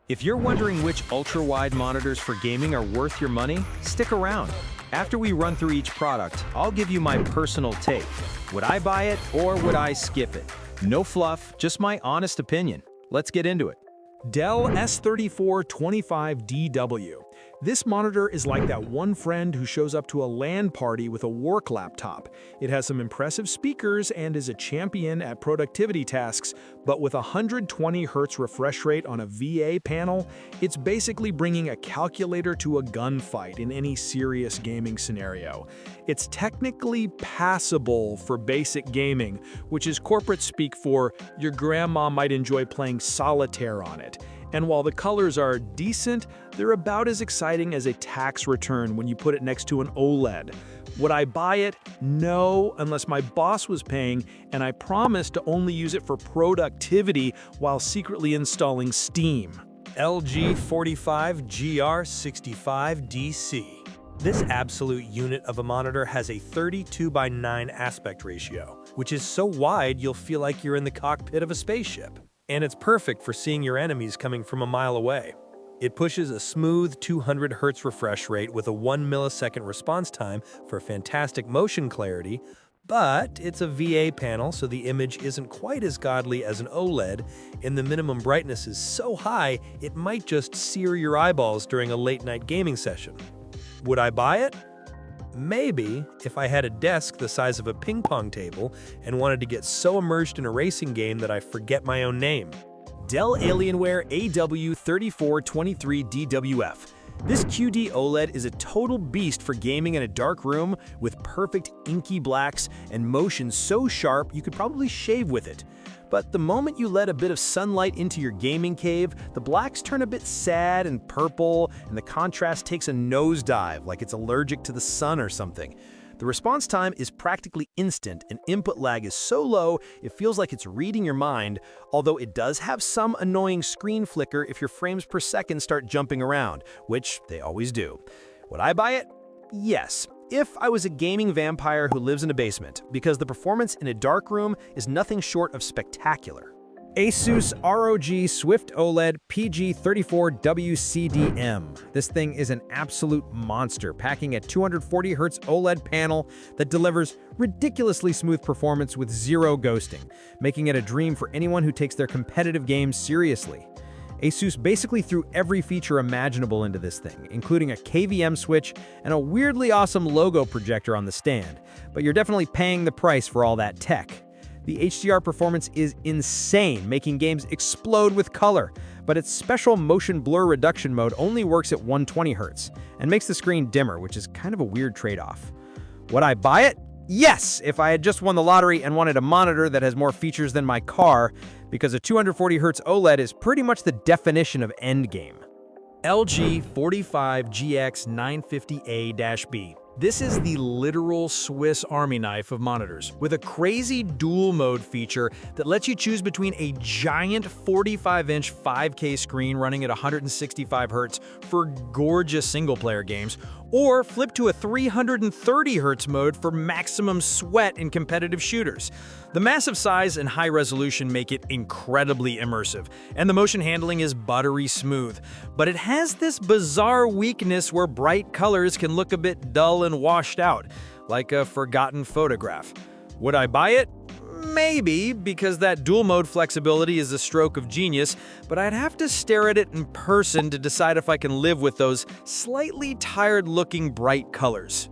If you're wondering which ultra-wide monitors for gaming are worth your money, stick around. After we run through each product, I'll give you my personal take. Would I buy it or would I skip it? No fluff, just my honest opinion. Let's get into it. Dell S3425DW. This monitor is like that one friend who shows up to a LAN party with a work laptop. It has some impressive speakers and is a champion at productivity tasks, but with a 120 Hz refresh rate on a VA panel, it's basically bringing a calculator to a gunfight in any serious gaming scenario. It's technically passable for basic gaming, which is corporate speak for your grandma might enjoy playing solitaire on it. And while the colors are decent, they're about as exciting as a tax return when you put it next to an OLED. Would I buy it? No, unless my boss was paying and I promised to only use it for productivity while secretly installing Steam. LG 45GR65DC. This absolute unit of a monitor has a 32:9 aspect ratio, which is so wide you'll feel like you're in the cockpit of a spaceship. And it's perfect for seeing your enemies coming from a mile away. It pushes a smooth 200 Hz refresh rate with a 1 millisecond response time for fantastic motion clarity, but it's a VA panel, so the image isn't quite as godly as an OLED, and the minimum brightness is so high it might just sear your eyeballs during a late-night gaming session. Would I buy it? Maybe, if I had a desk the size of a ping pong table and wanted to get so immersed in a racing game that I forget my own name. Dell Alienware AW3423DWF. This QD OLED is a total beast for gaming in a dark room with perfect inky blacks and motion so sharp you could probably shave with it. But the moment you let a bit of sunlight into your gaming cave, the blacks turn a bit sad and purple, and the contrast takes a nosedive like it's allergic to the sun or something. The response time is practically instant, and input lag is so low it feels like it's reading your mind, although it does have some annoying screen flicker if your frames per second start jumping around, which they always do. Would I buy it? Yes. If I was a gaming vampire who lives in a basement, because the performance in a dark room is nothing short of spectacular. Asus ROG Swift OLED PG34WCDM. This thing is an absolute monster, packing a 240 Hz OLED panel that delivers ridiculously smooth performance with zero ghosting, making it a dream for anyone who takes their competitive games seriously. Asus basically threw every feature imaginable into this thing, including a KVM switch and a weirdly awesome logo projector on the stand, but you're definitely paying the price for all that tech. The HDR performance is insane, making games explode with color, but its special motion blur reduction mode only works at 120 Hz and makes the screen dimmer, which is kind of a weird trade-off. Would I buy it? Yes, if I had just won the lottery and wanted a monitor that has more features than my car, because a 240 Hz OLED is pretty much the definition of endgame. LG 45GX950A-B. This is the literal Swiss Army knife of monitors, with a crazy dual mode feature that lets you choose between a giant 45-inch 5K screen running at 165 Hz for gorgeous single-player games, or flip to a 330 Hz mode for maximum sweat in competitive shooters. The massive size and high resolution make it incredibly immersive, and the motion handling is buttery smooth. But it has this bizarre weakness where bright colors can look a bit dull and washed out, like a forgotten photograph. Would I buy it? Maybe, because that dual mode flexibility is a stroke of genius, but I'd have to stare at it in person to decide if I can live with those slightly tired-looking bright colors.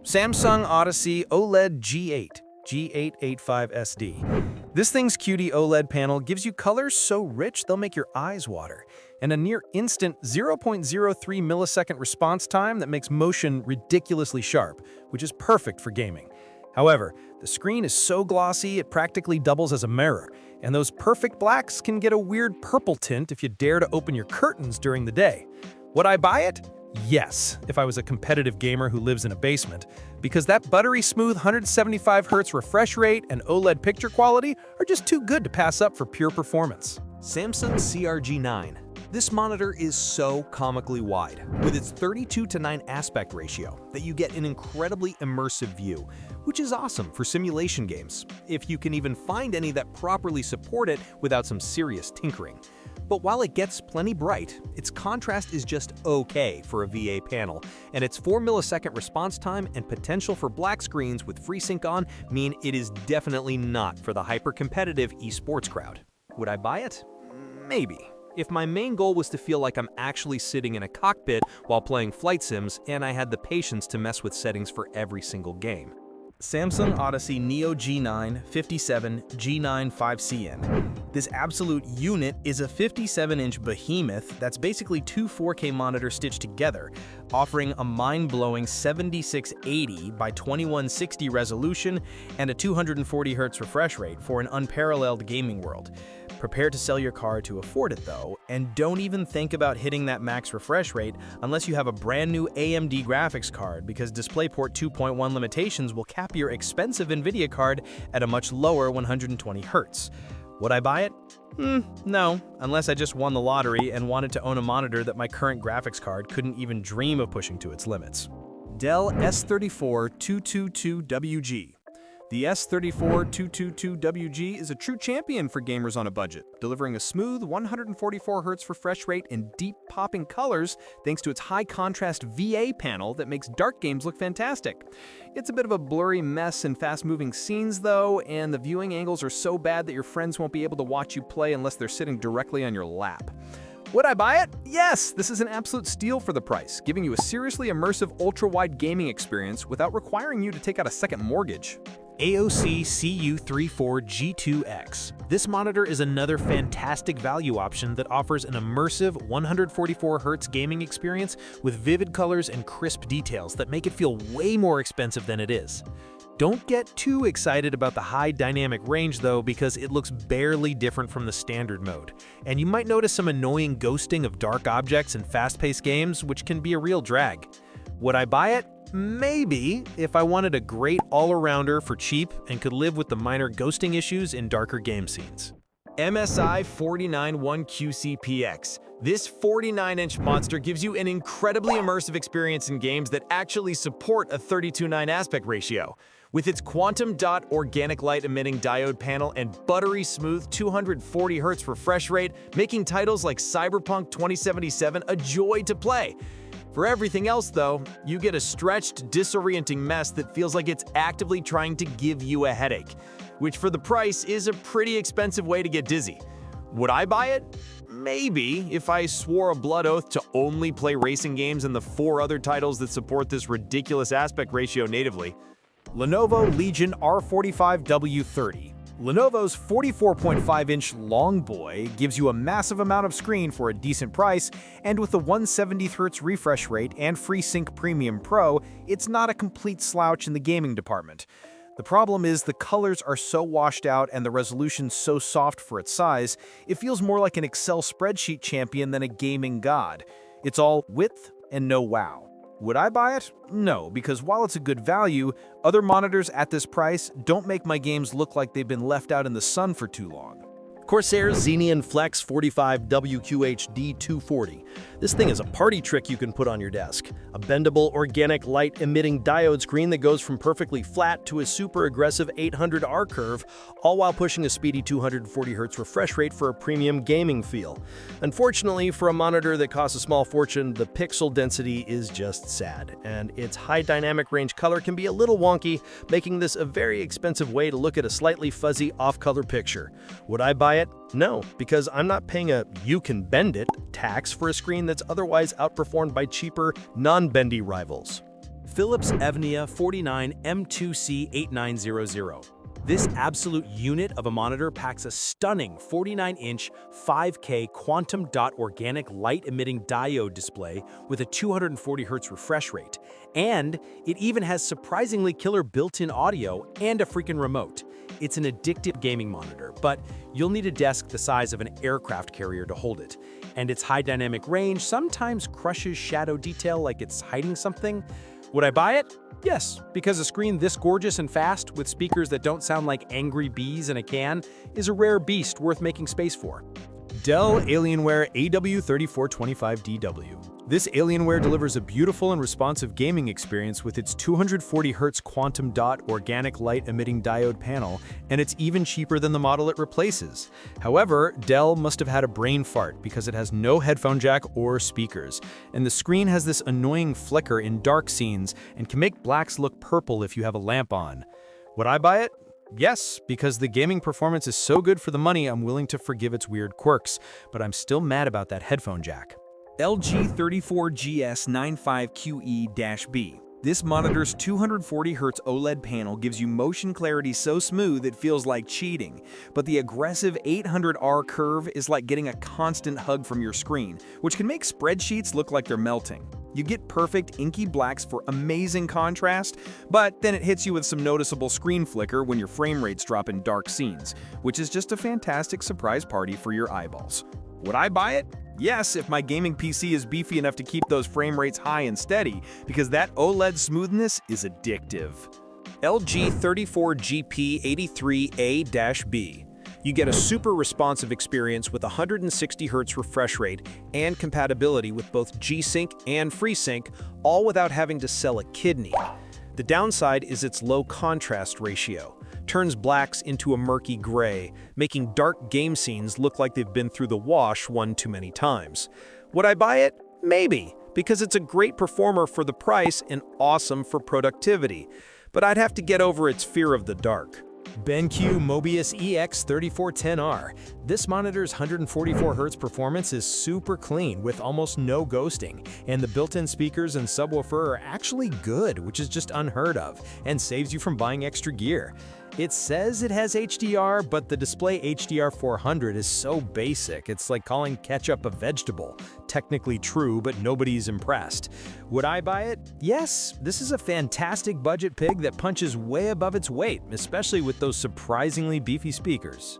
Samsung Odyssey OLED G8. G885SD. This thing's QD OLED panel gives you colors so rich they'll make your eyes water, and a near-instant 0.03 millisecond response time that makes motion ridiculously sharp, which is perfect for gaming. However, the screen is so glossy it practically doubles as a mirror, and those perfect blacks can get a weird purple tint if you dare to open your curtains during the day. Would I buy it? Yes, if I was a competitive gamer who lives in a basement, because that buttery smooth 175 Hz refresh rate and OLED picture quality are just too good to pass up for pure performance. Samsung CRG9. This monitor is so comically wide, with its 32:9 aspect ratio, that you get an incredibly immersive view, which is awesome for simulation games, if you can even find any that properly support it without some serious tinkering. But while it gets plenty bright, its contrast is just okay for a VA panel, and its 4-millisecond response time and potential for black screens with FreeSync on mean it is definitely not for the hyper-competitive esports crowd. Would I buy it? Maybe. If my main goal was to feel like I'm actually sitting in a cockpit while playing flight sims and I had the patience to mess with settings for every single game. Samsung Odyssey Neo G9 57 G9 5CN. This absolute unit is a 57-inch behemoth that's basically two 4K monitors stitched together, offering a mind-blowing 7680 by 2160 resolution and a 240 Hz refresh rate for an unparalleled gaming world. Prepare to sell your car to afford it though, and don't even think about hitting that max refresh rate unless you have a brand new AMD graphics card, because DisplayPort 2.1 limitations will cap your expensive NVIDIA card at a much lower 120 Hz. Would I buy it? No, unless I just won the lottery and wanted to own a monitor that my current graphics card couldn't even dream of pushing to its limits. Dell S34-222WG. The S34-222WG is a true champion for gamers on a budget, delivering a smooth 144 Hz refresh rate and deep popping colors thanks to its high contrast VA panel that makes dark games look fantastic. It's a bit of a blurry mess in fast moving scenes though, and the viewing angles are so bad that your friends won't be able to watch you play unless they're sitting directly on your lap. Would I buy it? Yes, this is an absolute steal for the price, giving you a seriously immersive ultra-wide gaming experience without requiring you to take out a second mortgage. AOC CU34G2X. This monitor is another fantastic value option that offers an immersive 144 Hz gaming experience with vivid colors and crisp details that make it feel way more expensive than it is. Don't get too excited about the high dynamic range though, because it looks barely different from the standard mode. And you might notice some annoying ghosting of dark objects in fast-paced games, which can be a real drag. Would I buy it? Maybe, if I wanted a great all-arounder for cheap and could live with the minor ghosting issues in darker game scenes. MSI 491QCPX. This 49-inch monster gives you an incredibly immersive experience in games that actually support a 32:9 aspect ratio. With its quantum dot organic light emitting diode panel and buttery smooth 240 Hz refresh rate, making titles like Cyberpunk 2077 a joy to play. For everything else though, you get a stretched, disorienting mess that feels like it's actively trying to give you a headache, which for the price is a pretty expensive way to get dizzy. Would I buy it? Maybe, if I swore a blood oath to only play racing games and the 4 other titles that support this ridiculous aspect ratio natively. Lenovo Legion R45W30. Lenovo's 44.5-inch long boy gives you a massive amount of screen for a decent price, and with the 170 Hz refresh rate and FreeSync Premium Pro, it's not a complete slouch in the gaming department. The problem is the colors are so washed out and the resolution so soft for its size, it feels more like an Excel spreadsheet champion than a gaming god. It's all width and no wow. Would I buy it? No, because while it's a good value, other monitors at this price don't make my games look like they've been left out in the sun for too long. Corsair Xenion Flex 45 WQHD 240. This thing is a party trick you can put on your desk. A bendable, organic, light-emitting diode screen that goes from perfectly flat to a super aggressive 800 R curve, all while pushing a speedy 240 Hz refresh rate for a premium gaming feel. Unfortunately, for a monitor that costs a small fortune, the pixel density is just sad, and its high dynamic range color can be a little wonky, making this a very expensive way to look at a slightly fuzzy, off-color picture. Would I buy it? No, because I'm not paying a you-can-bend-it tax for a screen that's otherwise outperformed by cheaper, non-bendy rivals. Philips Evnia 49 M2C8900. This absolute unit of a monitor packs a stunning 49-inch 5K quantum dot organic light-emitting diode display with a 240 Hz refresh rate. And it even has surprisingly killer built-in audio and a freaking remote. It's an addictive gaming monitor, but you'll need a desk the size of an aircraft carrier to hold it. And its high dynamic range sometimes crushes shadow detail like it's hiding something. Would I buy it? Yes, because a screen this gorgeous and fast, with speakers that don't sound like angry bees in a can, is a rare beast worth making space for. Dell Alienware AW3425DW. This Alienware delivers a beautiful and responsive gaming experience with its 240Hz quantum dot organic light emitting diode panel, and it's even cheaper than the model it replaces. However, Dell must have had a brain fart because it has no headphone jack or speakers, and the screen has this annoying flicker in dark scenes and can make blacks look purple if you have a lamp on. Would I buy it? Yes, because the gaming performance is so good for the money, I'm willing to forgive its weird quirks, but I'm still mad about that headphone jack. LG 34GS95QE-B. This monitor's 240Hz OLED panel gives you motion clarity so smooth it feels like cheating, but the aggressive 800R curve is like getting a constant hug from your screen, which can make spreadsheets look like they're melting. You get perfect inky blacks for amazing contrast, but then it hits you with some noticeable screen flicker when your frame rates drop in dark scenes, which is just a fantastic surprise party for your eyeballs. Would I buy it? Yes, if my gaming PC is beefy enough to keep those frame rates high and steady, because that OLED smoothness is addictive. LG 34GP83A-B. You get a super responsive experience with 160Hz refresh rate and compatibility with both G-Sync and FreeSync, all without having to sell a kidney. The downside is its low contrast ratio. Turns blacks into a murky gray, making dark game scenes look like they've been through the wash one too many times. Would I buy it? Maybe, because it's a great performer for the price and awesome for productivity. But I'd have to get over its fear of the dark. BenQ Mobius EX3410R. This monitor's 144Hz performance is super clean with almost no ghosting, and the built-in speakers and subwoofer are actually good, which is just unheard of, and saves you from buying extra gear. It says it has HDR, but the display HDR 400 is so basic, it's like calling ketchup a vegetable. Technically true, but nobody's impressed. Would I buy it? Yes, this is a fantastic budget pig that punches way above its weight, especially with those surprisingly beefy speakers.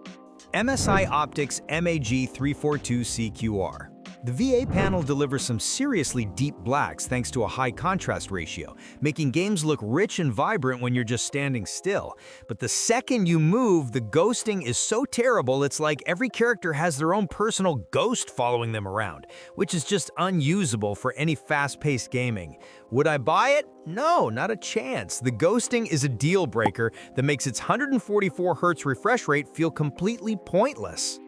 MSI Optics MAG342CQR. The VA panel delivers some seriously deep blacks thanks to a high contrast ratio, making games look rich and vibrant when you're just standing still. But the second you move, the ghosting is so terrible it's like every character has their own personal ghost following them around, which is just unusable for any fast-paced gaming. Would I buy it? No, not a chance. The ghosting is a deal breaker that makes its 144Hz refresh rate feel completely pointless.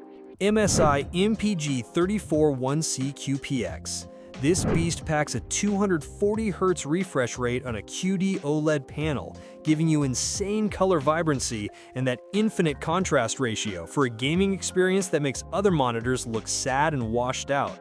MSI MPG341CQPX. This beast packs a 240Hz refresh rate on a QD OLED panel, giving you insane color vibrancy and that infinite contrast ratio for a gaming experience that makes other monitors look sad and washed out.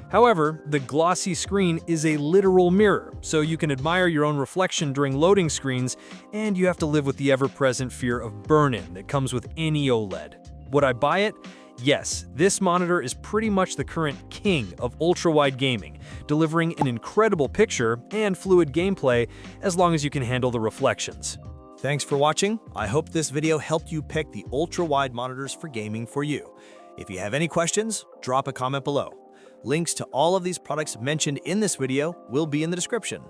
However, the glossy screen is a literal mirror, so you can admire your own reflection during loading screens, and you have to live with the ever-present fear of burn-in that comes with any OLED. Would I buy it? Yes, this monitor is pretty much the current king of ultra-wide gaming, delivering an incredible picture and fluid gameplay as long as you can handle the reflections. Thanks for watching. I hope this video helped you pick the ultra-wide monitors for gaming for you. If you have any questions, drop a comment below. Links to all of these products mentioned in this video will be in the description.